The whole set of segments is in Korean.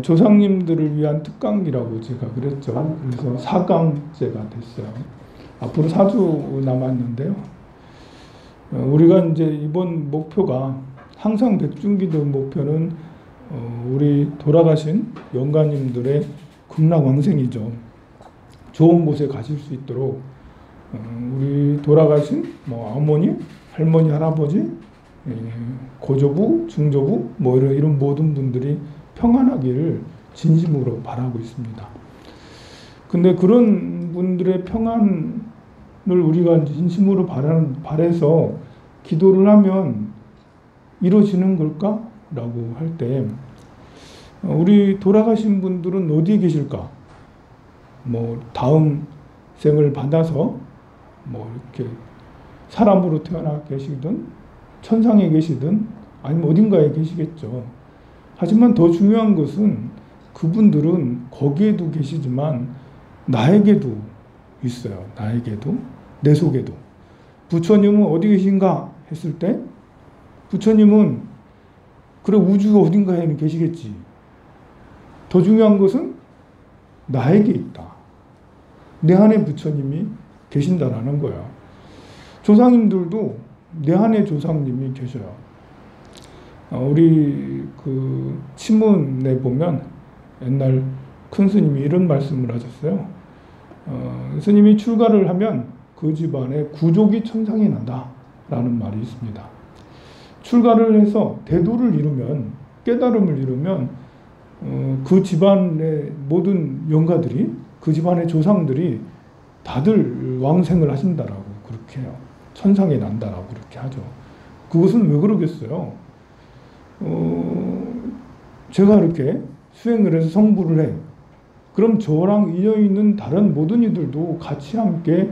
조상님들을 위한 특강기라고 제가 그랬죠. 그래서 4강째가 됐어요. 앞으로 4주 남았는데요. 우리가 이제 이번 목표가 항상 백중기도 목표는 우리 돌아가신 영가님들의 극락왕생이죠. 좋은 곳에 가실 수 있도록 우리 돌아가신 어머니, 할머니, 할아버지, 고조부, 중조부 이런 모든 분들이 평안하기를 진심으로 바라고 있습니다. 근데 그런 분들의 평안을 우리가 진심으로 바라서 기도를 하면 이루어지는 걸까? 라고 할 때 우리 돌아가신 분들은 어디에 계실까? 다음 생을 받아서 이렇게 사람으로 태어나 계시든 천상에 계시든 아니면 어딘가에 계시겠죠. 하지만 더 중요한 것은 그분들은 거기에도 계시지만 나에게도 있어요. 나에게도, 내 속에도. 부처님은 어디 계신가 했을 때 부처님은 그래 우주 어딘가에는 계시겠지. 더 중요한 것은 나에게 있다. 내 안에 부처님이 계신다라는 거야. 조상님들도 내 안에 조상님이 계셔요. 우리 그 치문에 보면 옛날 큰 스님이 이런 말씀을 하셨어요. 스님이 출가를 하면 그 집안에 구족이 천상에 난다라는 말이 있습니다. 출가를 해서 대도를 이루면, 깨달음을 이루면 그 집안의 모든 영가들이, 그 집안의 조상들이 다들 왕생을 하신다라고 그렇게 해요. 천상에 난다라고 그렇게 하죠. 그것은 왜 그러겠어요? 제가 이렇게 수행을 해서 성불을 해. 그럼 저랑 인연 있는 다른 모든 이들도 같이 함께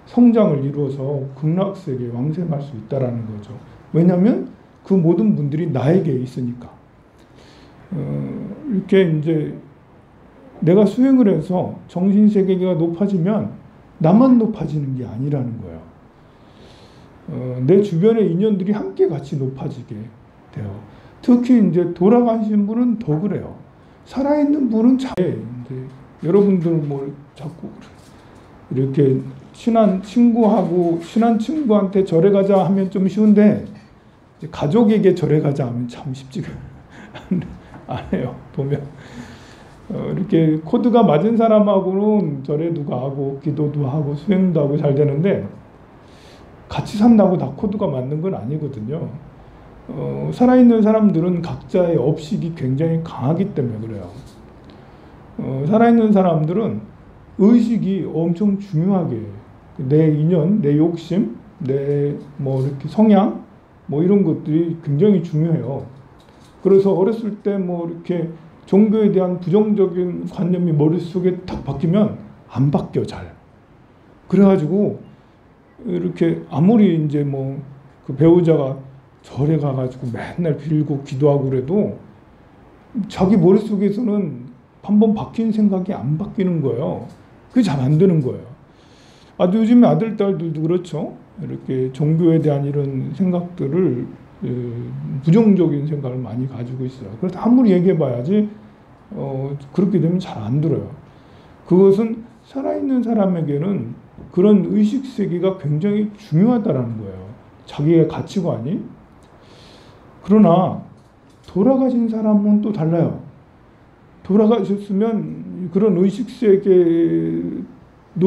성장을 이루어서 극락세계에 왕생할 수 있다라는 거죠. 왜냐하면 그 모든 분들이 나에게 있으니까. 이렇게 이제 내가 수행을 해서 정신세계가 높아지면 나만 높아지는 게 아니라는 거예요. 내 주변의 인연들이 함께 같이 높아지게 돼요. 특히 이제 돌아가신 분은 더 그래요. 살아있는 분은 이제 여러분들 자꾸 이렇게 친한 친구한테 절에 가자 하면 좀 쉬운데 가족에게 절에 가자 하면 참 쉽지가 안 해요. 보면 이렇게 코드가 맞은 사람하고는 절에도 가고 기도도 하고 수행도 하고 잘 되는데 같이 산다고 다 코드가 맞는 건 아니거든요. 살아있는 사람들은 각자의 업식이 굉장히 강하기 때문에 그래요. 살아있는 사람들은 의식이 엄청 중요하게 내 인연, 내 욕심, 내 이렇게 성향 이런 것들이 굉장히 중요해요. 그래서 어렸을 때 이렇게 종교에 대한 부정적인 관념이 머릿속에 탁 박히면 안 바뀌어 잘. 그래가지고 이렇게 아무리 이제 그 배우자가 절에 가가지고 맨날 빌고 기도하고 그래도 자기 머릿속에서는 한번 바뀐 생각이 안 바뀌는 거예요. 그게 잘 안 되는 거예요. 요즘에 아들, 딸들도 그렇죠. 이렇게 종교에 대한 이런 생각들을 부정적인 생각을 많이 가지고 있어요. 그래서 아무리 얘기해봐야지 그렇게 되면 잘 안 들어요. 그것은 살아있는 사람에게는 그런 의식세계가 굉장히 중요하다는 거예요. 자기의 가치관이. 그러나 돌아가신 사람은 또 달라요. 돌아가셨으면 그런 의식세계도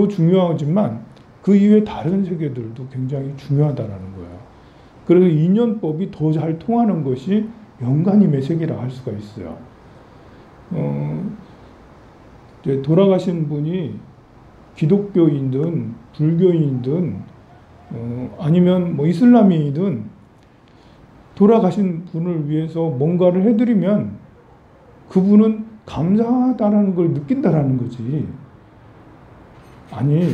중요하지만 그 이외에 다른 세계들도 굉장히 중요하다는 거예요. 그래서 인연법이 더 잘 통하는 것이 영가님의 세계라 할 수가 있어요. 돌아가신 분이 기독교인이든 불교인이든 아니면 이슬람이든 돌아가신 분을 위해서 뭔가를 해드리면 그분은 감사하다라는 걸 느낀다라는 거지. 아니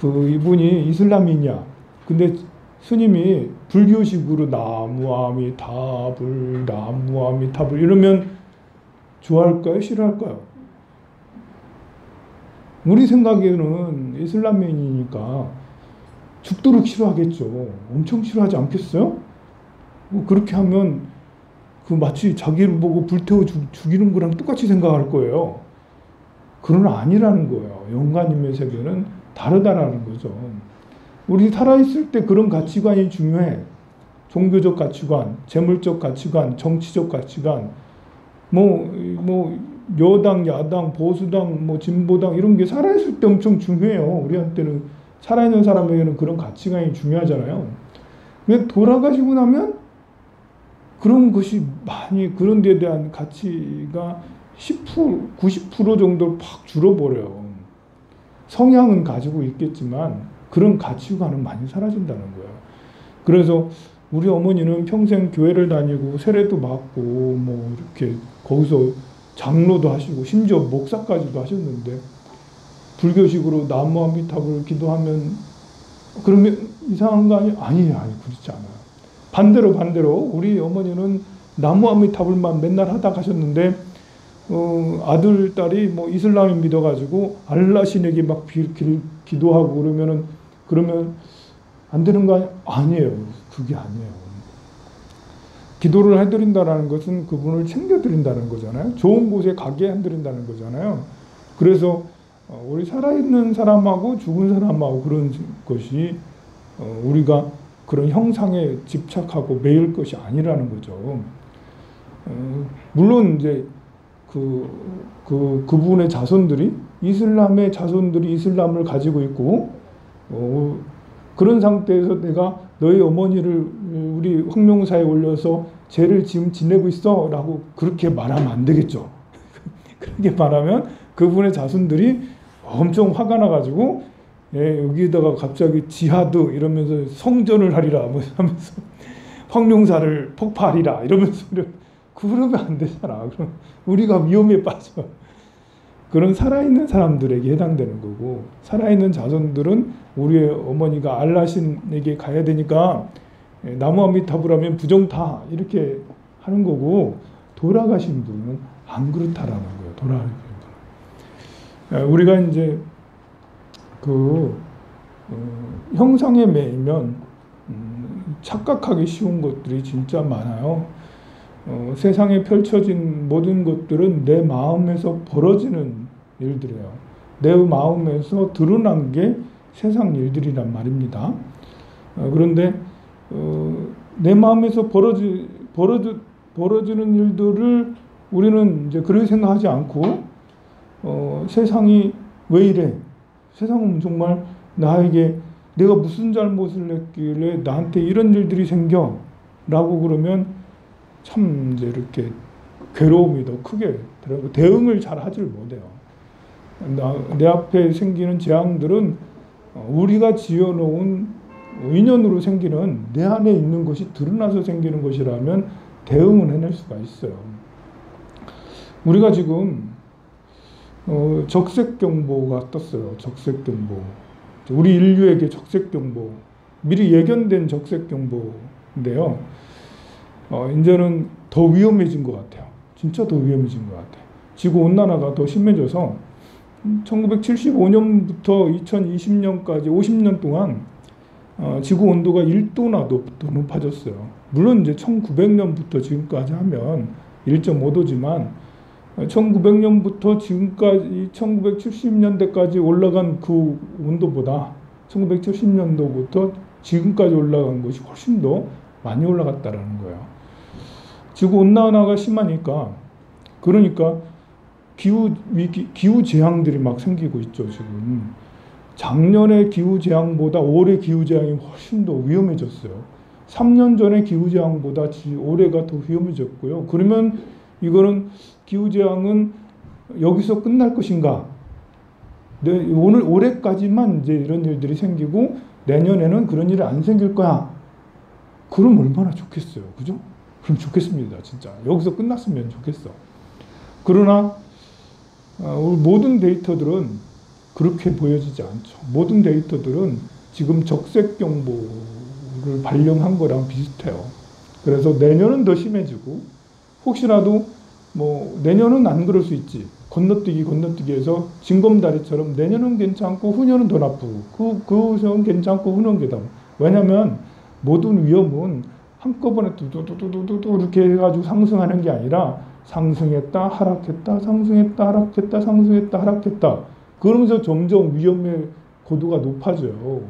이분이 이슬람이냐 근데 스님이 불교식으로 나무아미타불 나무아미타불 이러면 좋아할까요? 싫어할까요? 우리 생각에는 이슬람인이니까 죽도록 싫어하겠죠. 엄청 싫어하지 않겠어요? 그렇게 하면 그 마치 자기를 보고 불태워 죽이는 거랑 똑같이 생각할 거예요. 그러나 아니라는 거예요. 영가님의 세계는 다르다라는 거죠. 우리 살아있을 때 그런 가치관이 중요해. 종교적 가치관, 재물적 가치관, 정치적 가치관, 뭐 여당, 야당, 보수당, 뭐 진보당 이런 게 살아있을 때 엄청 중요해요. 우리한테는 살아있는 사람에게는 그런 가치관이 중요하잖아요. 근데 돌아가시고 나면 그런 것이 많이 그런 데에 대한 가치가 10%, 90% 정도 팍 줄어버려요. 성향은 가지고 있겠지만 그런 가치관은 많이 사라진다는 거예요. 그래서 우리 어머니는 평생 교회를 다니고 세례도 받고 뭐 이렇게 거기서 장로도 하시고 심지어 목사까지도 하셨는데 불교식으로 나무 아미타불을 기도하면 그러면 이상한 거 아니에요? 아니에요. 그렇지 않아요. 반대로 우리 어머니는 나무 아미타불만 맨날 하다 가셨는데 아들, 딸이 뭐 이슬람을 믿어가지고 알라 신에게 막 기도하고 그러면 안 되는 거 아니에요? 아니에요. 그게 아니에요. 기도를 해드린다는 것은 그분을 챙겨드린다는 거잖아요. 좋은 곳에 가게 해드린다는 거잖아요. 그래서 우리 살아있는 사람하고 죽은 사람하고 그런 것이 우리가 그런 형상에 집착하고 매일 것이 아니라는 거죠. 물론 이제 그분의 자손들이 이슬람의 자손들이 이슬람을 가지고 있고 그런 상태에서 내가 너희 어머니를 우리 황룡사에 올려서 죄를 지금 지내고 있어 라고 그렇게 말하면 안 되겠죠. 그렇게 말하면 그분의 자손들이 엄청 화가 나가지고 여기다가 갑자기 지하드 이러면서 성전을 하리라 뭐 하면서 황룡사를 폭파하리라 이러면서 그러면 안 되잖아. 그럼 우리가 위험에 빠져. 그런 살아있는 사람들에게 해당되는 거고 살아있는 자손들은 우리의 어머니가 알라신에게 가야 되니까 나무 아미타불하면 부정타 이렇게 하는 거고 돌아가신 분은 안 그렇다라는 거예요. 돌아가신 분은. 우리가 이제 형상에 매이면 착각하기 쉬운 것들이 진짜 많아요. 세상에 펼쳐진 모든 것들은 내 마음에서 벌어지는 일들이에요. 내 마음에서 드러난 게 세상 일들이란 말입니다. 그런데 내 마음에서 벌어지는 일들을 우리는 이제 그렇게 생각하지 않고 세상이 왜 이래? 세상은 정말 나에게 내가 무슨 잘못을 했길래 나한테 이런 일들이 생겨? 라고 그러면 참 이제 이렇게 괴로움이 더 크게 들어가고 대응을 잘 하질 못해요. 내 앞에 생기는 재앙들은 우리가 지어놓은 인연으로 생기는 내 안에 있는 것이 드러나서 생기는 것이라면 대응을 해낼 수가 있어요. 우리가 지금 적색경보가 떴어요. 적색경보. 우리 인류에게 적색경보. 미리 예견된 적색경보인데요. 이제는 더 위험해진 것 같아요. 진짜 더 위험해진 것 같아요. 지구온난화가 더 심해져서 1975년부터 2020년까지 50년 동안 지구 온도가 1도나 더 높아졌어요. 물론 이제 1900년부터 지금까지 하면 1.5도지만 1900년부터 지금까지 1970년대까지 올라간 그 온도보다 1970년도부터 지금까지 올라간 것이 훨씬 더 많이 올라갔다라는 거예요. 지구 온난화가 심하니까 그러니까 기후 재앙들이 막 생기고 있죠. 지금 작년의 기후 재앙보다 올해 기후 재앙이 훨씬 더 위험해졌어요. 3년 전의 기후 재앙보다 올해가 더 위험해졌고요. 그러면 이거는 기후 재앙은 여기서 끝날 것인가? 올해까지만 이제 이런 일들이 생기고 내년에는 그런 일이 안 생길 거야. 그럼 얼마나 좋겠어요. 그죠? 그럼 좋겠습니다. 진짜. 여기서 끝났으면 좋겠어. 그러나 우리 모든 데이터들은 그렇게 보여지지 않죠. 모든 데이터들은 지금 적색경보를 발령한 거랑 비슷해요. 그래서 내년은 더 심해지고 혹시라도 뭐 내년은 안 그럴 수 있지. 건너뛰기에서 징검다리처럼 내년은 괜찮고 후년은 더 나쁘고 그 후년 괜찮고 후년 괴담. 왜냐하면 모든 위험은 한꺼번에 뚜두두두두두 이렇게 해가지고 상승하는 게 아니라 상승했다 하락했다 상승했다 하락했다 상승했다 하락했다 그러면서 점점 위험의 고도가 높아져요.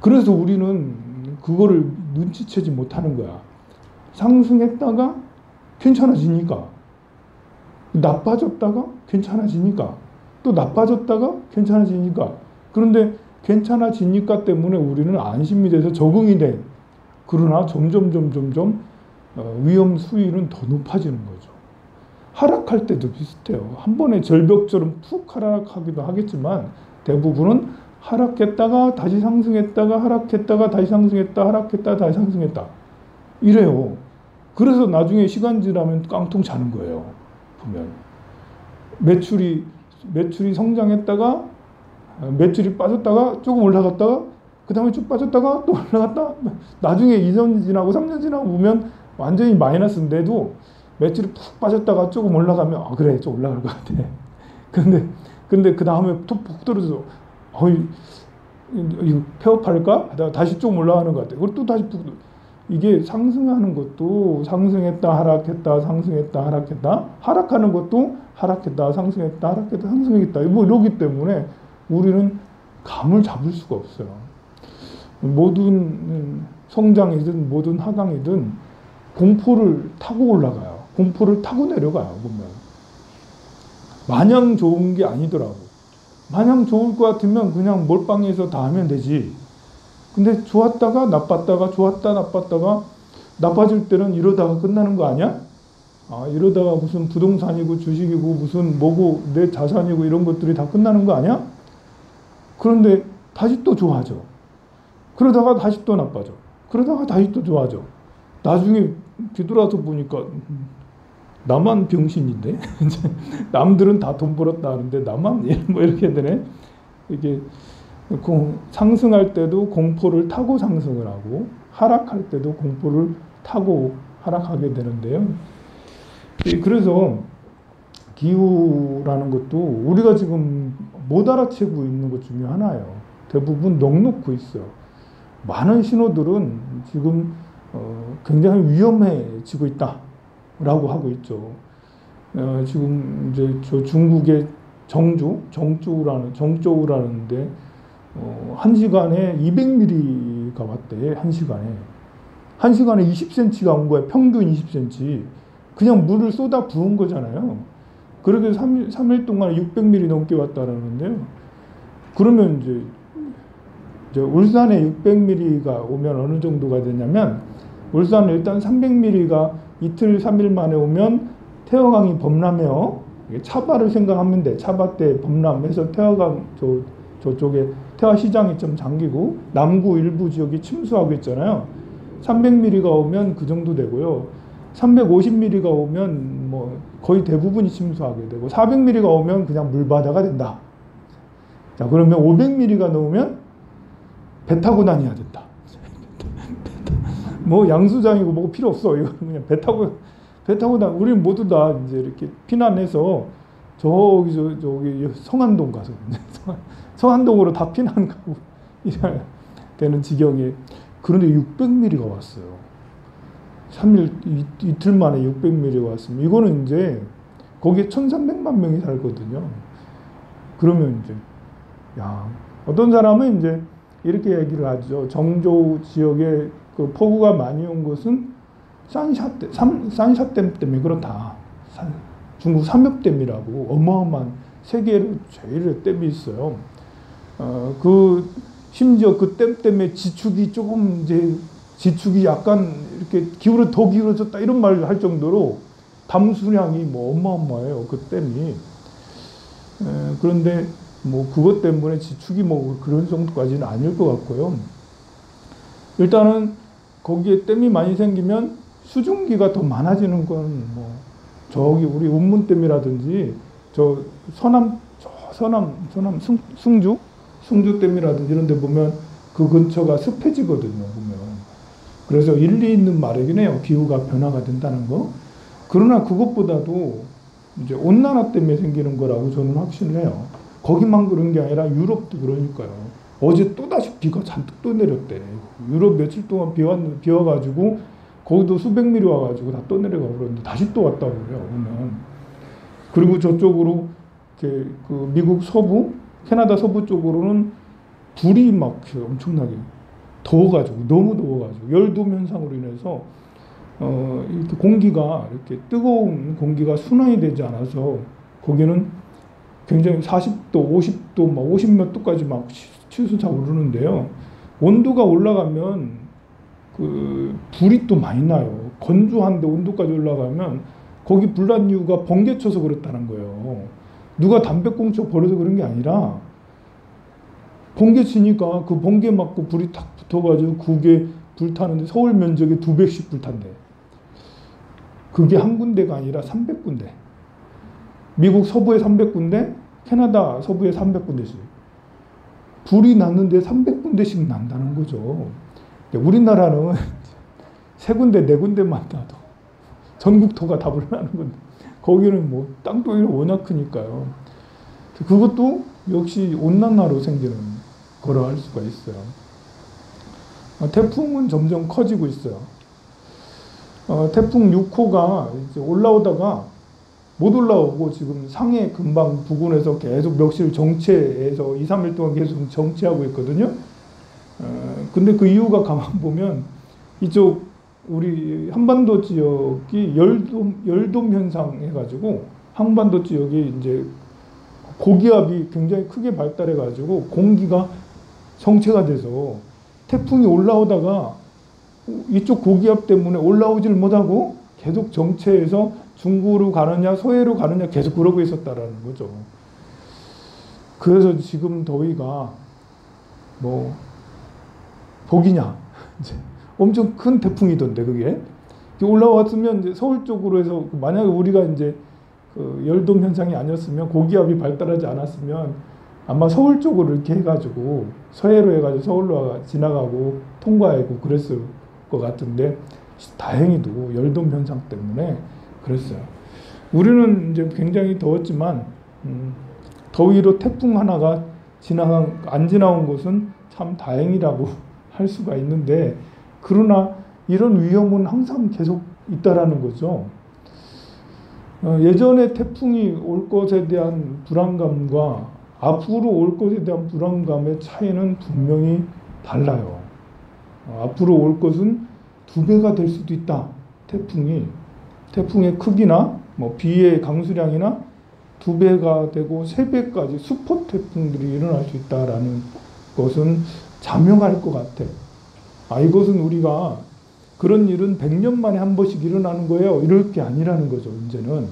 그래서 우리는 그거를 눈치채지 못하는 거야. 상승했다가 괜찮아지니까 나빠졌다가 괜찮아지니까 또 나빠졌다가 괜찮아지니까 그런데 괜찮아지니까 때문에 우리는 안심이 돼서 적응이 돼. 그러나 점점 위험 수위는 더 높아지는 거죠. 하락할 때도 비슷해요. 한 번에 절벽처럼 푹 하락하기도 하겠지만 대부분은 하락했다가 다시 상승했다가 하락했다가 다시 상승했다 하락했다 다시 상승했다 이래요. 그래서 나중에 시간 지나면 깡통 자는 거예요. 보면 매출이 성장했다가 매출이 빠졌다가 조금 올라갔다가 그 다음에 쭉 빠졌다가 또 올라갔다 나중에 2년 지나고 3년 지나고 보면 완전히 마이너스인데도 매출이 푹 빠졌다가 조금 올라가면 아 그래 좀 올라갈 것 같아. 근데 그 다음에 또 푹 떨어져서 이거 폐업할까? 다시 좀 올라가는 것 같아. 그리고 또 다시 푹 이게 상승하는 것도 상승했다 하락했다 상승했다 하락했다 하락하는 것도 하락했다 상승했다 하락했다 상승했다 뭐 이러기 때문에 우리는 감을 잡을 수가 없어요. 모든 성장이든 모든 하강이든 공포를 타고 올라가요. 공포를 타고 내려가요. 보면 마냥 좋은 게 아니더라고. 마냥 좋을 것 같으면 그냥 몰빵해서 다 하면 되지. 근데 좋았다가 나빴다가 좋았다 나빴다가 나빠질 때는 이러다가 끝나는 거 아니야? 아 이러다가 무슨 부동산이고 주식이고 무슨 뭐고 내 자산이고 이런 것들이 다 끝나는 거 아니야? 그런데 다시 또 좋아져. 그러다가 다시 또 나빠져. 그러다가 다시 또 좋아져. 나중에 뒤돌아서 보니까 나만 병신인데 남들은 다 돈 벌었다 하는데 나만 뭐 이렇게 되네. 이게 상승할 때도 공포를 타고 상승을 하고 하락할 때도 공포를 타고 하락하게 되는데요. 그래서 기후라는 것도 우리가 지금 못 알아채고 있는 것 중에 하나예요. 대부분 넋놓고 있어요. 많은 신호들은 지금 굉장히 위험해지고 있다라고 하고 있죠. 지금 이제 저 중국의 정조우라는데 1시간에 200mm가 왔대. 1시간에 20cm가 온 거야. 평균 20cm. 그냥 물을 쏟아 부은 거잖아요. 그렇게 3일 동안에 600mm 넘게 왔다라는데요. 그러면 이제 울산에 600mm가 오면 어느 정도가 되냐면 울산은 일단 300mm가 이틀 3일 만에 오면 태화강이 범람해요. 차바를 생각하면 돼. 차바 때 범람해서 태화강 저쪽에 태화시장이 좀 잠기고 남구 일부 지역이 침수하고 있잖아요. 300mm가 오면 그 정도 되고요. 350mm가 오면 뭐 거의 대부분이 침수하게 되고 400mm가 오면 그냥 물바다가 된다. 자 그러면 500mm가 넘으면 배 타고 다녀야 된다. 뭐 양수장이고 뭐고 필요 없어. 이거 그냥 배 타고 우리 모두 다 이제 이렇게 피난해서 저기 성안동 가서 성안동으로 다 피난 가고 이래야 되는 지경에 그런데 600mm가 왔어요. 3일 이틀 만에 600mm가 왔으면 이거는 이제 거기에 1,300만 명이 살거든요. 그러면 이제 어떤 사람은 이제 이렇게 얘기를 하죠. 정조 지역에 그 폭우가 많이 온 것은 산샤댐 때문에 그렇다. 중국 삼엽댐이라고 어마어마한 세계로 제일 댐이 있어요. 심지어 그 댐 때문에 지축이 약간 이렇게 더 기울어졌다 이런 말을 할 정도로 담수량이 뭐 어마어마해요. 그 댐이. 그런데 뭐 그것 때문에 지축이 뭐 그런 정도까지는 아닐 것 같고요. 일단은 거기에 댐이 많이 생기면 수증기가 더 많아지는 건 뭐 저기 우리 운문댐이라든지 서남 승주댐이라든지 이런 데 보면 그 근처가 습해지거든요. 보면. 그래서 일리 있는 말이긴 해요. 기후가 변화가 된다는 거. 그러나 그것보다도 이제 온난화 때문에 생기는 거라고 저는 확신을 해요. 거기만 그런 게 아니라 유럽도 그러니까요. 어제 또다시 비가 잔뜩 또 내렸대. 유럽 며칠 동안 비 와가지고 거기도 수백 미리 와가지고 다 떠내려가고 그러는데 다시 또 왔다고 그래요. 오면. 그리고 저쪽으로 이렇게 그 미국 서부, 캐나다 서부 쪽으로는 불이 막 엄청나게 더워가지고 너무 더워가지고 열돔 현상으로 인해서 이렇게 공기가 이렇게 뜨거운 공기가 순환이 되지 않아서 거기는 굉장히 40도, 50도, 막 50몇 도까지 막 치솟아 오르는데요. 온도가 올라가면 그 불이 또 많이 나요. 건조한데 온도까지 올라가면 거기 불난 이유가 번개 쳐서 그렇다는 거예요. 누가 담배꽁초 버려서 그런 게 아니라 번개 치니까 그 번개 맞고 불이 탁 붙어가지고 그게 불타는데 서울 면적의 2배씩 불탄대. 그게 한 군데가 아니라 300군데. 미국 서부에 300군데, 캐나다 서부에 300군데씩. 불이 났는데 300군데씩 난다는 거죠. 우리나라는 3군데, 4군데만 나도 전국토가 다 불나는 건데, 거기는 뭐 땅덩이가 워낙 크니까요. 그것도 역시 온난화로 생기는 거라 할 수가 있어요. 태풍은 점점 커지고 있어요. 태풍 6호가 이제 올라오다가 못 올라오고 지금 상해 근방 부근에서 계속 며칠 정체해서 2, 3일 동안 계속 정체하고 있거든요. 근데 그 이유가 가만 보면 이쪽 우리 한반도 지역이 열돔 현상 해가지고 한반도 지역이 이제 고기압이 굉장히 크게 발달해가지고 공기가 정체가 돼서 태풍이 올라오다가 이쪽 고기압 때문에 올라오질 못하고 계속 정체해서 중구로 가느냐 서해로 가느냐 계속 그러고 있었다라는 거죠. 그래서 지금 더위가 뭐 복이냐 이제 엄청 큰 태풍이던데 그게 올라왔으면 이제 서울 쪽으로 해서 만약에 우리가 이제 그 열돔 현상이 아니었으면 고기압이 발달하지 않았으면 아마 서울 쪽으로 이렇게 해가지고 서해로 해가지고 서울로 지나가고 통과하고 그랬을 것 같은데 다행히도 열돔 현상 때문에 그랬어요. 우리는 이제 굉장히 더웠지만 더위로 태풍 하나가 안 지나온 것은 참 다행이라고 할 수가 있는데 그러나 이런 위험은 항상 계속 있다라는 거죠. 예전에 태풍이 올 것에 대한 불안감과 앞으로 올 것에 대한 불안감의 차이는 분명히 달라요. 앞으로 올 것은 2배가 될 수도 있다. 태풍의 크기나 뭐 비의 강수량이나 2배가 되고 3배까지 슈퍼 태풍들이 일어날 수 있다라는 것은 자명할 것 같아. 이것은 우리가 그런 일은 100년 만에 한 번씩 일어나는 거예요. 이럴 게 아니라는 거죠. 이제는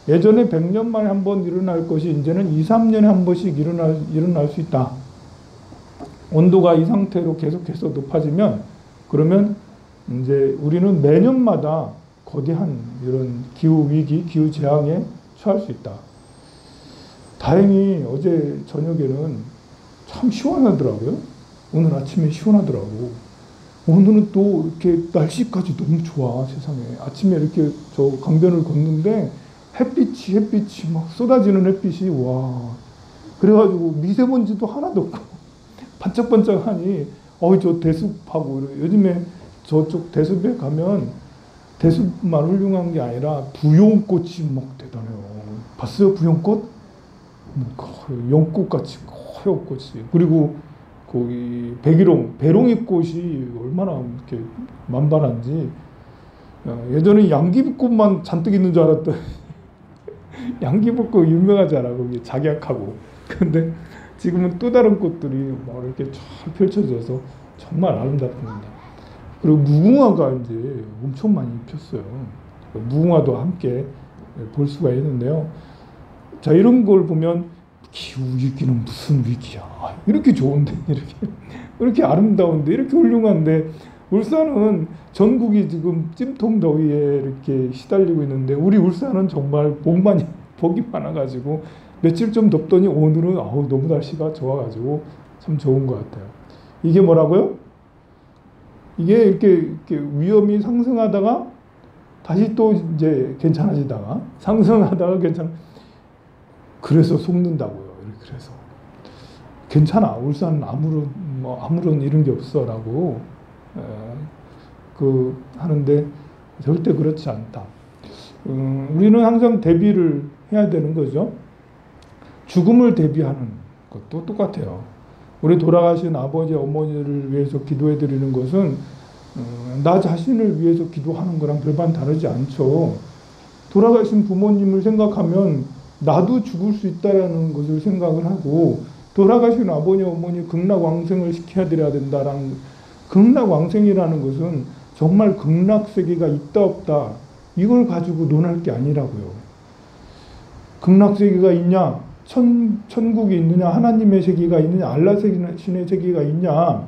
예전에 100년 만에 한 번 일어날 것이 이제는 2, 3년에 한 번씩 일어날 수 있다. 온도가 이 상태로 계속해서 높아지면 그러면 이제 우리는 매년마다 거대한 이런 기후 위기, 기후 재앙에 처할 수 있다. 다행히 어제 저녁에는 참 시원하더라고요. 오늘 아침에 시원하더라고. 오늘은 또 이렇게 날씨까지 너무 좋아, 세상에. 아침에 이렇게 저 강변을 걷는데 햇빛이 막 쏟아지는 햇빛이 와. 그래가지고 미세먼지도 하나도 없고 반짝반짝하니 저 대숲하고 요즘에 저쪽 대숲에 가면 대숲만 훌륭한 게 아니라 부용꽃이 막 대단해요. 봤어요? 부용꽃? 연꽃같이 커요 꽃이. 그리고 거기 배롱이 꽃이 얼마나 이렇게 만발한지. 예전에 양귀비꽃만 잔뜩 있는 줄 알았더니 양귀비꽃 유명하잖아. 거기 작약하고. 근데 지금은 또 다른 꽃들이 막 이렇게 쫙 펼쳐져서 정말 아름답습니다. 그리고 무궁화가 이제 엄청 많이 폈어요. 무궁화도 함께 볼 수가 있는데요. 자, 이런 걸 보면 기후 위기는 무슨 위기야? 이렇게 좋은데, 이렇게 아름다운데, 이렇게 훌륭한데, 울산은 전국이 지금 찜통 더위에 이렇게 시달리고 있는데, 우리 울산은 정말 복이 많아가지고, 며칠 좀 덥더니 오늘은 너무 날씨가 좋아가지고 참 좋은 것 같아요. 이게 뭐라고요? 이게 이렇게 위험이 상승하다가 다시 또 이제 괜찮아지다가 상승하다가 그래서 속는다고요. 그래서 괜찮아. 울산은 아무런 이런 게 없어라고 하는데 절대 그렇지 않다. 우리는 항상 대비를 해야 되는 거죠. 죽음을 대비하는 것도 똑같아요. 우리 돌아가신 아버지, 어머니를 위해서 기도해 드리는 것은 나 자신을 위해서 기도하는 거랑 별반 다르지 않죠. 돌아가신 부모님을 생각하면 나도 죽을 수 있다라는 것을 생각을 하고, 돌아가신 아버지, 어머니 극락왕생을 시켜야 드려야 된다라는, 극락왕생이라는 것은 정말 극락세계가 있다 없다 이걸 가지고 논할 게 아니라고요. 극락세계가 있냐, 천국이 있느냐, 하나님의 세계가 있느냐, 알라신의 세계가 있냐,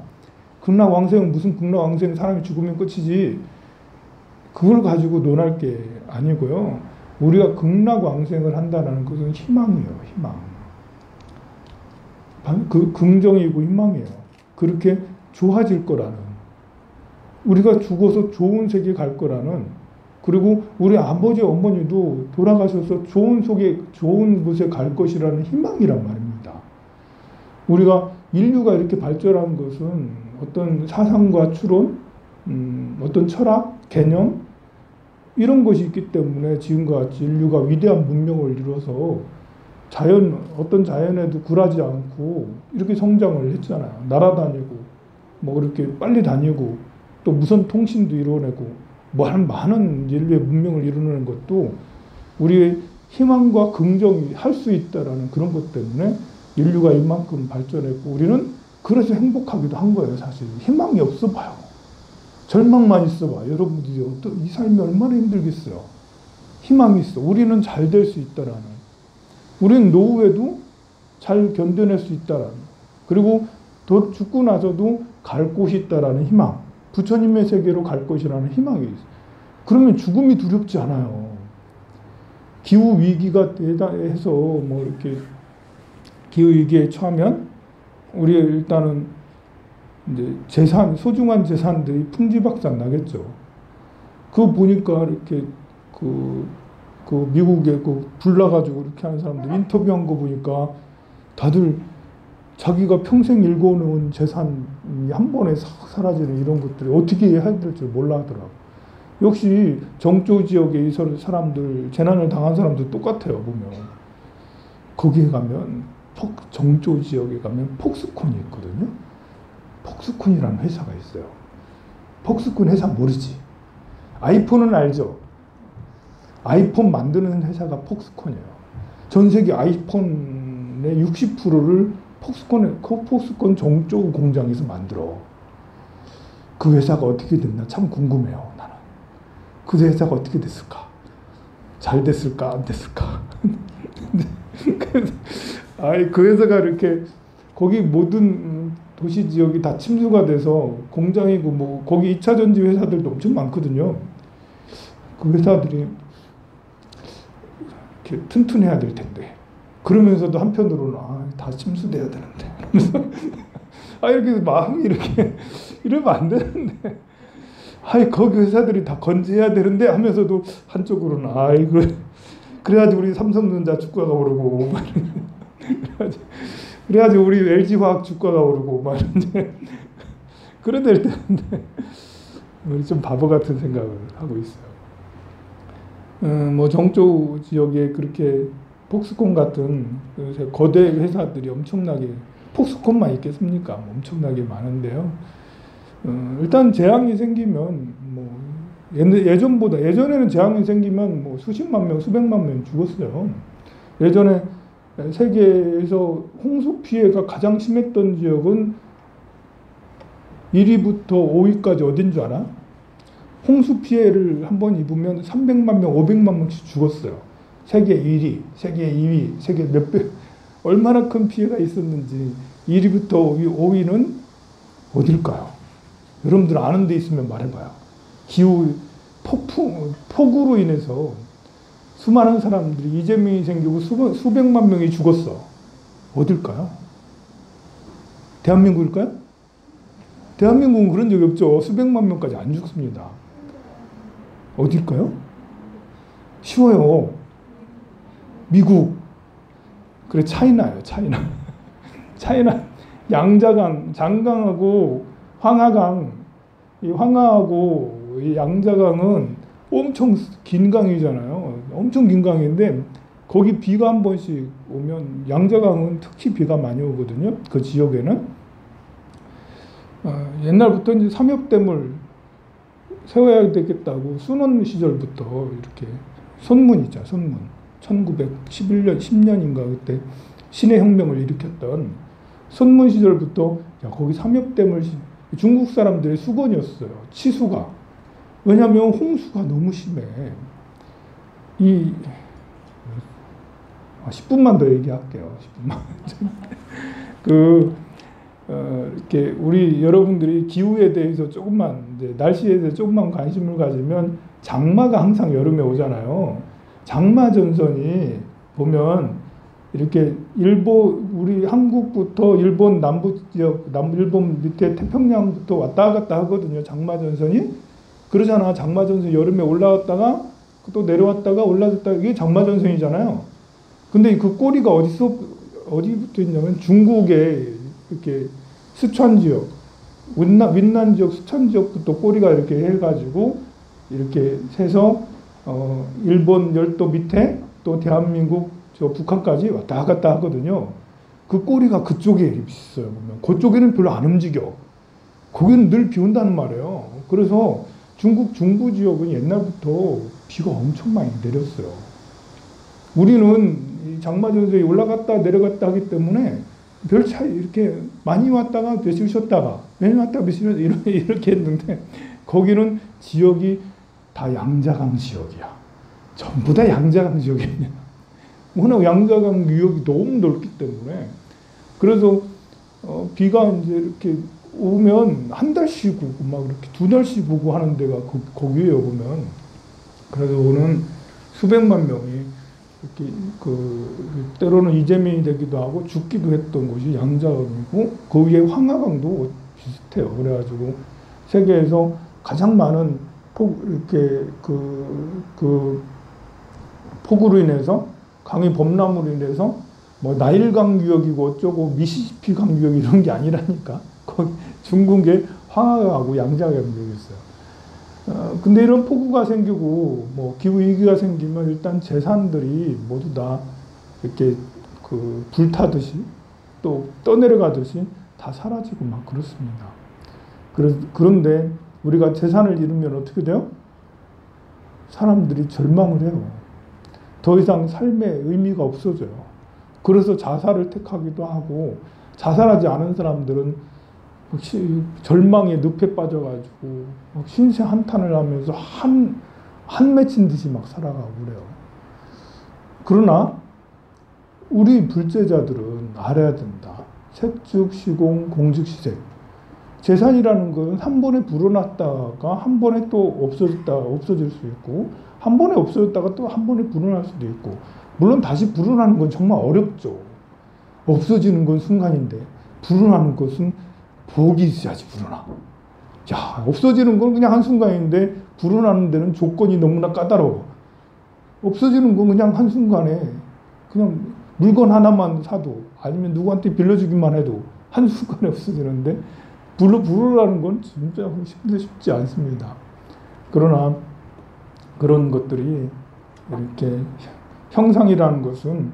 극락왕생은 무슨 극락왕생, 사람이 죽으면 끝이지, 그걸 가지고 논할 게 아니고요. 우리가 극락왕생을 한다는 것은 희망이에요. 희망. 긍정이고 희망이에요. 그렇게 좋아질 거라는, 우리가 죽어서 좋은 세계 갈 거라는, 그리고 우리 아버지 어머니도 돌아가셔서 좋은 곳에 갈 것이라는 희망이란 말입니다. 우리가 인류가 이렇게 발전한 것은 어떤 사상과 추론, 어떤 철학, 개념 이런 것이 있기 때문에 지금과 같이 인류가 위대한 문명을 이뤄서 어떤 자연에도 굴하지 않고 이렇게 성장을 했잖아요. 날아다니고 뭐 그렇게 빨리 다니고 또 무선 통신도 이뤄내고 뭐 많은 인류의 문명을 이루는 것도 우리의 희망과 긍정이 할 수 있다라는 그런 것 때문에 인류가 이만큼 발전했고, 우리는 그래서 행복하기도 한 거예요. 사실 희망이 없어 봐요. 절망만 있어 봐. 여러분들이 이 삶이 얼마나 힘들겠어요. 희망이 있어. 우리는 잘 될 수 있다라는, 우리는 노후에도 잘 견뎌낼 수 있다라는, 그리고 죽고 나서도 갈 곳이 있다라는 희망, 부처님의 세계로 갈 것이라는 희망이 있어요. 그러면 죽음이 두렵지 않아요. 기후 위기가 해서 뭐 이렇게 기후 위기에 처하면 우리 일단은 이제 소중한 재산들이 풍지박산 나겠죠. 그거 보니까 이렇게 미국에 불 나가지고 이렇게 하는 사람들 인터뷰한 거 보니까 다들 자기가 평생 일궈놓은 재산이 한 번에 싹 사라지는 이런 것들이 어떻게 해야 될지 몰라 하더라고. 역시 정조 지역에 이 사람들, 재난을 당한 사람들 똑같아요, 보면. 거기에 가면, 정조 지역에 가면 폭스콘이 있거든요. 폭스콘이라는 회사가 있어요. 폭스콘 회사 모르지? 아이폰은 알죠? 아이폰 만드는 회사가 폭스콘이에요. 전 세계 아이폰의 60%를 폭스콘 정조 공장에서 만들어. 그 회사가 어떻게 됐나 참 궁금해요, 나는. 그 회사가 어떻게 됐을까? 잘 됐을까? 안 됐을까? 그 회사가 이렇게 거기 모든 도시 지역이 다 침수가 돼서 공장이고 뭐 거기 2차 전지 회사들도 엄청 많거든요. 그 회사들이 이렇게 튼튼해야 될 텐데. 그러면서도 한편으로는 다 침수돼야 되는데. 이렇게 마음이 이렇게 이러면 안 되는데. 거기 회사들이 다 건재해야 되는데 하면서도 한쪽으로는 이거 그래야지 우리 삼성전자 주가가 오르고 그래야지 우리 LG화학 주가가 오르고 막 이제 그래야 될 텐데 우리 좀 바보 같은 생각을 하고 있어요. 뭐 정조 지역에 그렇게 폭스콘 같은 거대 회사들이 엄청나게, 폭스콘만 있겠습니까? 엄청나게 많은데요. 일단 재앙이 생기면 뭐 예전에는 재앙이 생기면 뭐 수십만 명, 수백만 명 죽었어요. 예전에 세계에서 홍수 피해가 가장 심했던 지역은 1위부터 5위까지 어딘 줄 알아? 홍수 피해를 한번 입으면 300만 명, 500만 명씩 죽었어요. 세계 1위, 세계 2위, 세계 몇 배, 얼마나 큰 피해가 있었는지. 1위부터 5위는 어딜까요? 여러분들 아는 데 있으면 말해봐요. 기후, 폭우로 인해서 수많은 사람들이 이재명이 생기고 수백만 명이 죽었어. 어딜까요? 대한민국일까요? 대한민국은 그런 적이 없죠. 수백만 명까지 안 죽습니다. 어딜까요? 쉬워요. 미국. 그래, 차이나요, 차이나. 차이나, 양자강, 장강하고 황하강, 이 황하하고 이 양자강은 엄청 긴 강이잖아요. 엄청 긴 강인데 거기 비가 한 번씩 오면 양자강은 특히 비가 많이 오거든요. 그 지역에는 옛날부터 이제 삼엽댐을 세워야 되겠다고 순원 시절부터 이렇게 선문이죠. 선문. 1911년 10년인가 그때 신해혁명을 일으켰던 선문 시절부터 야, 거기 삼엽댐을 중국 사람들의 수건이었어요. 치수가. 왜냐하면 홍수가 너무 심해. 10분만 더 얘기할게요. 10분만. 이렇게 우리 여러분들이 기후에 대해서 조금만, 이제 날씨에 대해서 조금만 관심을 가지면 장마가 항상 여름에 오잖아요. 장마 전선이 보면 이렇게 우리 한국부터 일본 남부 지역, 일본 밑에 태평양부터 왔다 갔다 하거든요. 장마 전선이. 그러잖아. 장마 전선 여름에 올라왔다가 또 내려왔다가 올라갔다가 이게 장마 전선이잖아요. 근데 그 꼬리가 어디부터 있냐면 중국에 이렇게 스촨 지역, 윈난 지역, 스촨 지역부터 꼬리가 이렇게 해가지고 이렇게 해서 일본 열도 밑에 또 대한민국 저 북한까지 왔다 갔다 하거든요. 그 꼬리가 그쪽에 있어요. 보면 그쪽에는 별로 안 움직여. 거기는 늘 비 온다는 말이에요. 그래서 중국 중부 지역은 옛날부터 비가 엄청 많이 내렸어요. 우리는 장마 전선이 올라갔다 내려갔다 하기 때문에 별 차이 이렇게 많이 왔다가 며칠 쉬었다가 많이 왔다가 며칠 이렇게 했는데 거기는 지역이 다 양자강 지역이야. 전부 다 양자강 지역이냐. 워낙 양자강 유역이 너무 넓기 때문에 그래서 비가 이제 이렇게 오면 한 달씩 오고 막 이렇게 두 달씩 오고 하는 데가 거기에요 보면. 그래서 오는 수백만 명이 이렇게 때로는 이재민이 되기도 하고 죽기도 했던 곳이 양자강이고 그 위에 황하강도 비슷해요. 그래가지고 세계에서 가장 많은 이렇게 폭우로 인해서 강의 범람으로 인해서 뭐 나일강 유역이고 어쩌고 미시시피 강 유역 이런 게 아니라니까. 거기 중국에 황하강하고 양자강 유역이 있어요. 근데 이런 폭우가 생기고 뭐 기후 위기가 생기면 일단 재산들이 모두 다 이렇게 불타듯이 또 떠내려가듯이 다 사라지고 막 그렇습니다. 그런데 우리가 재산을 잃으면 어떻게 돼요? 사람들이 절망을 해요. 더 이상 삶의 의미가 없어져요. 그래서 자살을 택하기도 하고 자살하지 않은 사람들은 절망의 늪에 빠져가지고 신세 한탄을 하면서 한 맺힌 듯이 막 살아가고 그래요. 그러나 우리 불제자들은 알아야 된다. 색즉 시공 공즉 시색. 재산이라는 건 한 번에 불어났다가 한 번에 또 없어질 수 있고 한 번에 없어졌다가 또 한 번에 불어날 수도 있고 물론 다시 불어나는 건 정말 어렵죠. 없어지는 건 순간인데 불어나는 것은 복이 있어야지 불어나. 야, 없어지는 건 그냥 한순간인데 불어나는 데는 조건이 너무나 까다로워. 없어지는 건 그냥 한순간에 그냥 물건 하나만 사도 아니면 누구한테 빌려주기만 해도 한순간에 없어지는데 불어나는 건 진짜 쉽지 않습니다. 그러나 그런 것들이 이렇게 형상이라는 것은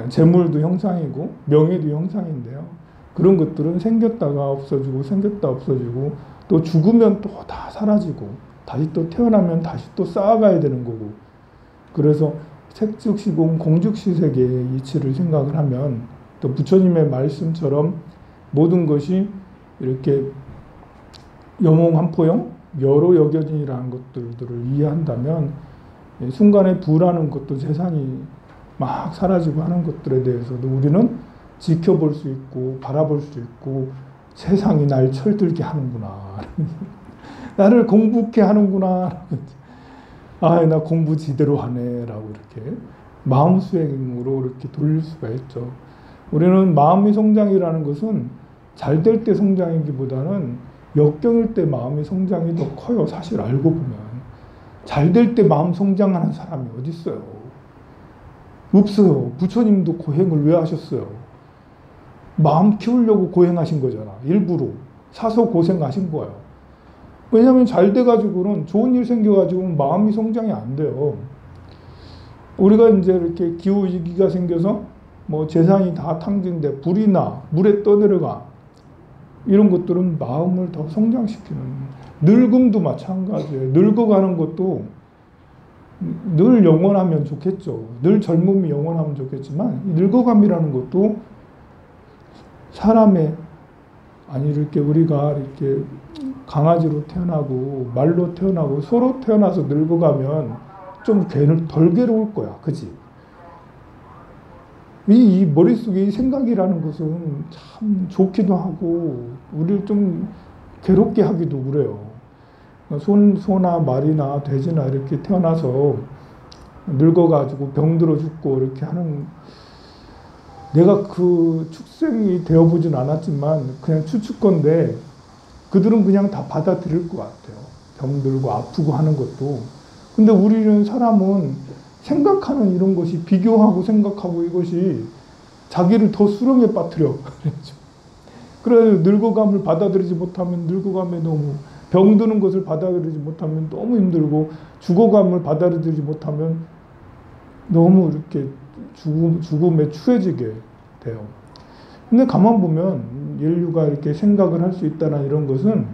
재물도 형상이고 명예도 형상인데요. 그런 것들은 생겼다가 없어지고 생겼다 없어지고 또 죽으면 또 다 사라지고 다시 또 태어나면 다시 또 쌓아가야 되는 거고 그래서 색즉시공 공즉시색의 이치를 생각을 하면 또 부처님의 말씀처럼 모든 것이 이렇게 영홍한포영 여로 여겨진이라는 것들을 이해한다면 순간에 부라는 것도 재산이 막 사라지고 하는 것들에 대해서도 우리는 지켜볼 수 있고 바라볼 수 있고 세상이 날 철들게 하는구나. 나를 공부케 하는구나. 아, 나 공부 제대로 하네. 라고 이렇게 마음 수행으로 이렇게 돌릴 수가 있죠. 우리는 마음의 성장이라는 것은 잘 될 때 성장이기보다는 역경일 때 마음의 성장이 더 커요. 사실 알고 보면. 잘 될 때 마음 성장하는 사람이 어디 있어요? 없어요. 부처님도 고행을 왜 하셨어요? 마음 키우려고 고행하신 거잖아. 일부러. 사서 고생하신 거예요. 왜냐하면 잘 돼가지고는 좋은 일 생겨가지고는 마음이 성장이 안 돼요. 우리가 이제 이렇게 기후위기가 생겨서 뭐 재산이 다 탕진돼 불이 나 물에 떠내려가 이런 것들은 마음을 더 성장시키는, 늙음도 마찬가지예요. 늙어가는 것도 늘 영원하면 좋겠죠. 늘 젊음이 영원하면 좋겠지만 늙어감이라는 것도 사람의, 아니 이렇게 우리가 이렇게 강아지로 태어나고 말로 태어나고 소로 태어나서 늙어가면 좀 덜 괴로울 거야. 그지? 이 머릿속에 이 생각이라는 것은 참 좋기도 하고 우리를 좀 괴롭게 하기도 그래요. 소나 말이나 돼지나 이렇게 태어나서 늙어가지고 병들어 죽고 이렇게 하는, 내가 그 축생이 되어보진 않았지만 그냥 추측건데 그들은 그냥 다 받아들일 것 같아요. 병들고 아프고 하는 것도. 근데 우리는 사람은 생각하는 이런 것이, 비교하고 생각하고 이것이 자기를 더 수렁에 빠뜨려. 그래서 늙어감을 받아들이지 못하면 늙어감에 너무, 병드는 것을 받아들이지 못하면 너무 힘들고, 죽어감을 받아들이지 못하면 너무 이렇게 죽음에 추해지게 돼요. 근데 가만 보면 인류가 이렇게 생각을 할 수 있다는 이런 것은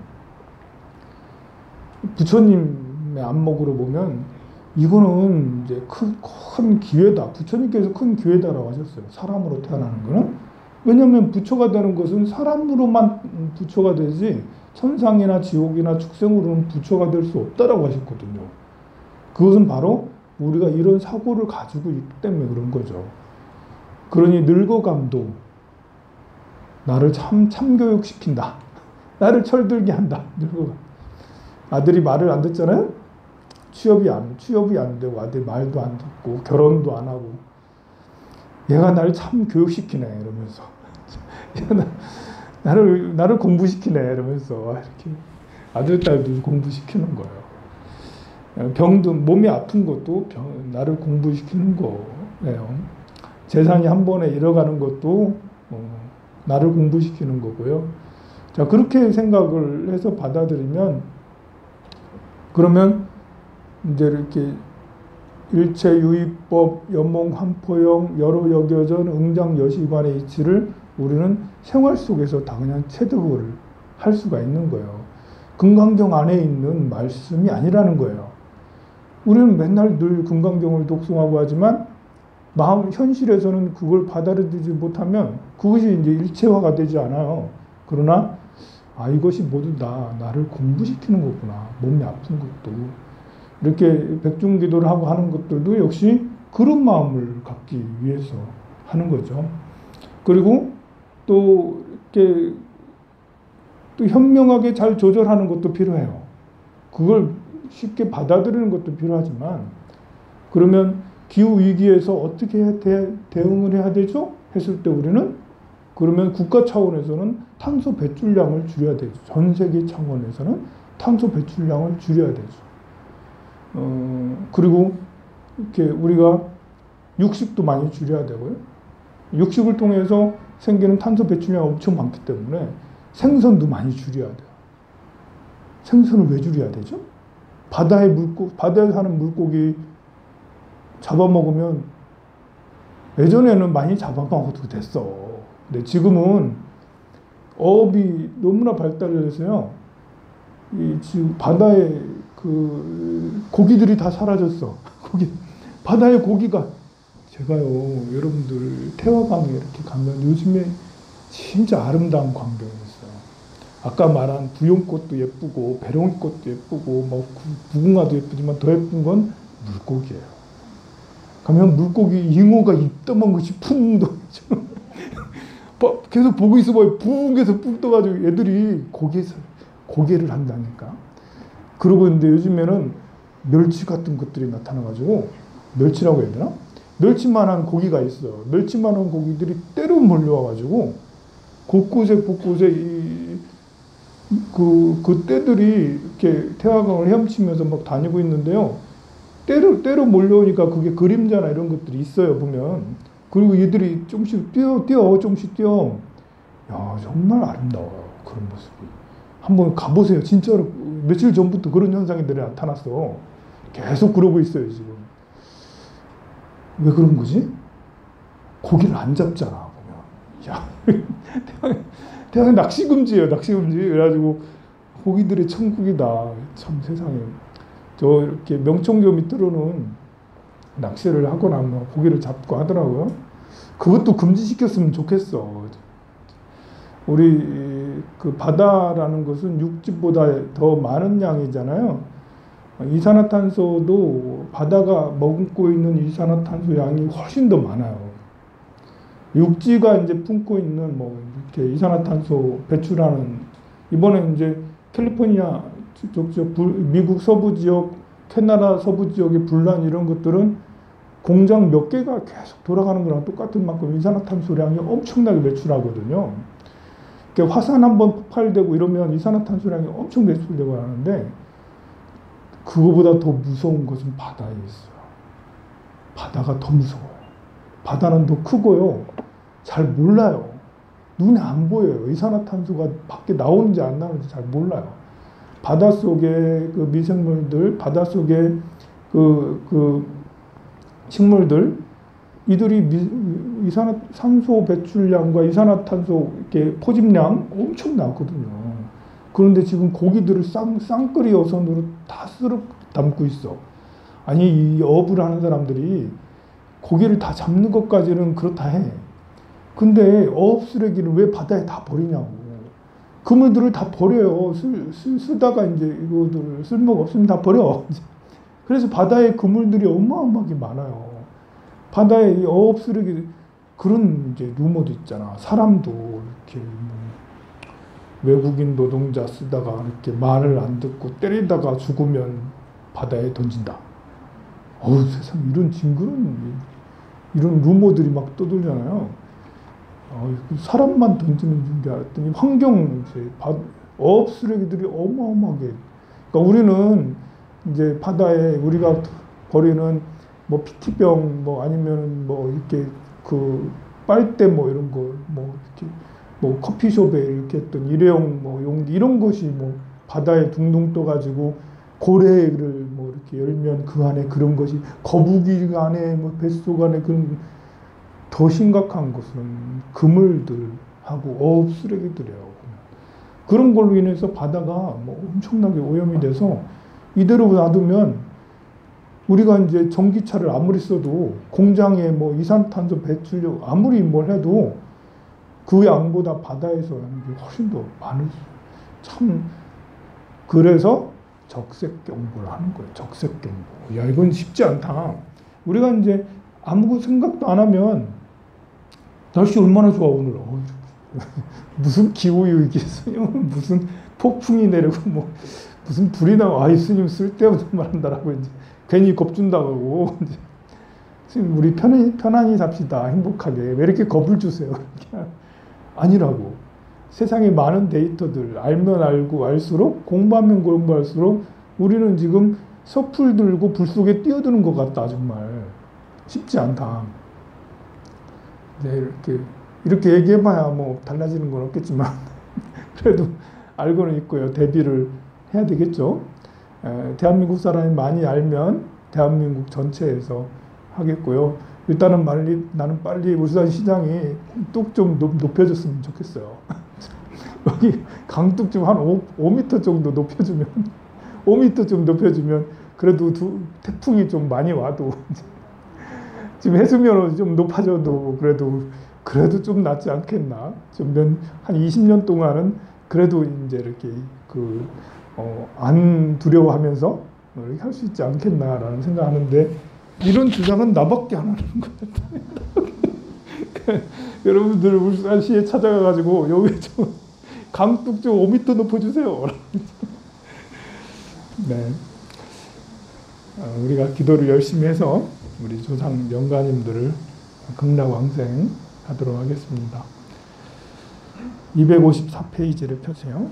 부처님의 안목으로 보면 이거는 이제 큰 기회다. 부처님께서 큰 기회다라고 하셨어요. 사람으로 태어나는 거는. 왜냐하면 부처가 되는 것은 사람으로만 부처가 되지 천상이나 지옥이나 축생으로는 부처가 될 수 없다라고 하셨거든요. 그것은 바로 우리가 이런 사고를 가지고 있기 때문에 그런 거죠. 그러니 늙어감도 나를 참교육시킨다. 나를 철들게 한다. 늙어감. 아들이 말을 안 듣잖아요? 취업이 안 되고 아들이 말도 안 듣고 결혼도 안 하고 얘가 나를 참 교육시키네 이러면서 나를 공부시키네 이러면서 이렇게 아들 딸도 공부시키는 거예요. 병도 몸이 아픈 것도 나를 공부시키는 거예요. 재산이 한 번에 잃어가는 것도 나를 공부시키는 거고요. 자, 그렇게 생각을 해서 받아들이면, 그러면 이제 이렇게 일체유의법, 연몽환포형, 여로여겨전, 응장여시관의 이치를 우리는 생활 속에서 다 그냥 체득을 할 수가 있는 거예요. 금강경 안에 있는 말씀이 아니라는 거예요. 우리는 맨날 늘 금강경을 독송하고 하지만 마음 현실에서는 그걸 받아들이지 못하면 그것이 이제 일체화가 되지 않아요. 그러나 이것이 모두 나를 공부시키는 거구나. 몸이 아픈 것도. 이렇게 백중기도를 하고 하는 것들도 역시 그런 마음을 갖기 위해서 하는 거죠. 그리고 또 이렇게 또 현명하게 잘 조절하는 것도 필요해요. 그걸 쉽게 받아들이는 것도 필요하지만, 그러면 기후위기에서 어떻게 대응을 해야 되죠? 했을 때 우리는 그러면 국가 차원에서는 탄소 배출량을 줄여야 되죠. 전 세계 차원에서는 탄소 배출량을 줄여야 되죠. 그리고 이렇게 우리가 육식도 많이 줄여야 되고요. 육식을 통해서 생기는 탄소 배출량이 엄청 많기 때문에 생선도 많이 줄여야 돼요. 생선을 왜 줄여야 되죠? 바다에 사는 물고기 잡아먹으면 예전에는 많이 잡아먹어도 됐어. 근데 지금은 어업이 너무나 발달을 해서요. 지금 바다에 고기들이 다 사라졌어. 바다의 고기가, 제가요, 여러분들 태화강에 이렇게 가면 요즘에 진짜 아름다운 광경이 있어요. 아까 말한 부용꽃도 예쁘고 배롱이꽃도 예쁘고 뭐 무궁화도 예쁘지만 더 예쁜 건 물고기예요. 가면 물고기, 잉어가 입더만 것이 푹 떠. 계속 보고 있어 봐요. 붕에서 푹 떠가지고 애들이 고개를 한다니까. 그러고 있는데 요즘에는 멸치 같은 것들이 나타나가지고, 멸치라고 해야 되나? 멸치만한 고기가 있어요. 멸치만한 고기들이 때로 몰려와가지고 곳곳에 그 떼들이 이렇게 태화강을 헤엄치면서 막 다니고 있는데요. 때로 몰려오니까 그게 그림자나 이런 것들이 있어요, 보면. 그리고 얘들이 조금씩 조금씩 뛰어. 야, 정말 아름다워요, 그런 모습이. 한번 가보세요. 진짜로 며칠 전부터 그런 현상들이 나타났어. 계속 그러고 있어요, 지금. 왜 그런 거지? 고기를 안 잡잖아, 보면. 야, 대학은 낚시금지예요, 낚시금지. 그래가지고 고기들의 천국이다. 참 세상에. 저 이렇게 명청교 밑으로는 낚시를 하거나 뭐 고기를 잡고 하더라고요. 그것도 금지시켰으면 좋겠어. 우리 그 바다라는 것은 육지보다 더 많은 양이잖아요. 이산화탄소도 바다가 머금고 있는 이산화탄소 양이 훨씬 더 많아요. 육지가 이제 품고 있는 뭐 이렇게 이산화탄소 배출하는, 이번에 이제 캘리포니아 미국 서부 지역, 캐나다 서부 지역의 분란 이런 것들은 공장 몇 개가 계속 돌아가는 거랑 똑같은 만큼 이산화탄소량이 엄청나게 배출하거든요. 그러니까 화산 한번 폭발되고 이러면 이산화탄소량이 엄청 배출되고 하는데, 그거보다 더 무서운 것은 바다에 있어요. 바다가 더 무서워요. 바다는 더 크고요. 잘 몰라요. 눈에 안 보여요. 이산화탄소가 밖에 나오는지 안 나오는지 잘 몰라요. 바닷속에 그 미생물들, 바닷속에 그 식물들, 이들이 산소 배출량과 이산화탄소 이렇게 포집량 엄청 나거든요. 그런데 지금 고기들을 쌍끌이 어선으로 다 쓸어 담고 있어. 아니, 이 어업을 하는 사람들이 고기를 다 잡는 것까지는 그렇다 해. 근데 어업 쓰레기를 왜 바다에 다 버리냐고. 그물들을 다 버려요. 쓰다가 이제 이거들 쓸모가 없으면 다 버려. 그래서 바다에 그물들이 어마어마하게 많아요. 바다에 이 어업 쓰레기, 그런 이제 루머도 있잖아. 사람도 이렇게 외국인 노동자 쓰다가 이렇게 말을 안 듣고 때리다가 죽으면 바다에 던진다. 어우, 세상, 이런 징그러운, 이런 루머들이 막 떠돌잖아요. 사람만 던지는 줄 알았더니 환경, 이제 어업 쓰레기들이 어마어마하게. 그러니까 우리는 이제 바다에 우리가 버리는 뭐 PT병, 뭐 아니면 뭐 이렇게 그 빨대 뭐 이런 거, 뭐 이렇게 뭐 커피숍에 이렇게 했던 일회용 뭐 용기 이런 것이 뭐 바다에 둥둥 떠가지고 고래를 뭐 이렇게 열면 그 안에 그런 것이, 거북이 안에 뭐 뱃속 안에 그런, 더 심각한 것은 그물들하고 어업 쓰레기들이에요. 그런 걸로 인해서 바다가 뭐 엄청나게 오염이 돼서 이대로 놔두면 우리가 이제 전기차를 아무리 써도 공장에 뭐 이산탄소 배출력 아무리 뭘 해도 그 양보다 바다에서 하는 게 훨씬 더 많을 수. 참, 그래서 적색 경보를 하는 거예요. 적색 경보. 야, 이건 쉽지 않다. 우리가 이제 아무 생각도 안 하면, 날씨 얼마나 좋아 오늘. 무슨 기후위기 있어요. 무슨 폭풍이 내리고 뭐 무슨 불이 나와. 아, 스님 쓸데없는 말 한다라고 이제 괜히 겁준다고 하고. 지금 우리 편안히 삽시다. 행복하게. 왜 이렇게 겁을 주세요. 아니라고. 세상에 많은 데이터들 알면 알고 알수록, 공부하면 공부할수록 우리는 지금 섣불 들고 불 속에 뛰어드는 것 같다. 정말 쉽지 않다. 네, 이렇게 얘기해봐야 뭐 달라지는 건 없겠지만 그래도 알고는 있고요. 대비를 해야 되겠죠. 대한민국 사람이 많이 알면 대한민국 전체에서 하겠고요. 일단은 나는 빨리 울산 시장이 뚝 좀 높여줬으면 좋겠어요. 여기 강둑 좀 한 5m 정도 높여주면, 5m 좀 높여주면 그래도 태풍이 좀 많이 와도 지금 해수면으로 좀 높아져도 그래도 좀 낫지 않겠나. 한 20년 동안은 그래도 이제 이렇게 안 두려워하면서 이렇게 할 수 있지 않겠나라는 생각하는데, 이런 주장은 나밖에 안 하는 것 같아요. 여러분들 울산시에 찾아가가지고 여기 좀 강둑 좀 5m 높여주세요. 네, 우리가 기도를 열심히 해서 우리 조상 영가님들을 극락왕생 하도록 하겠습니다. 254페이지를 펴세요.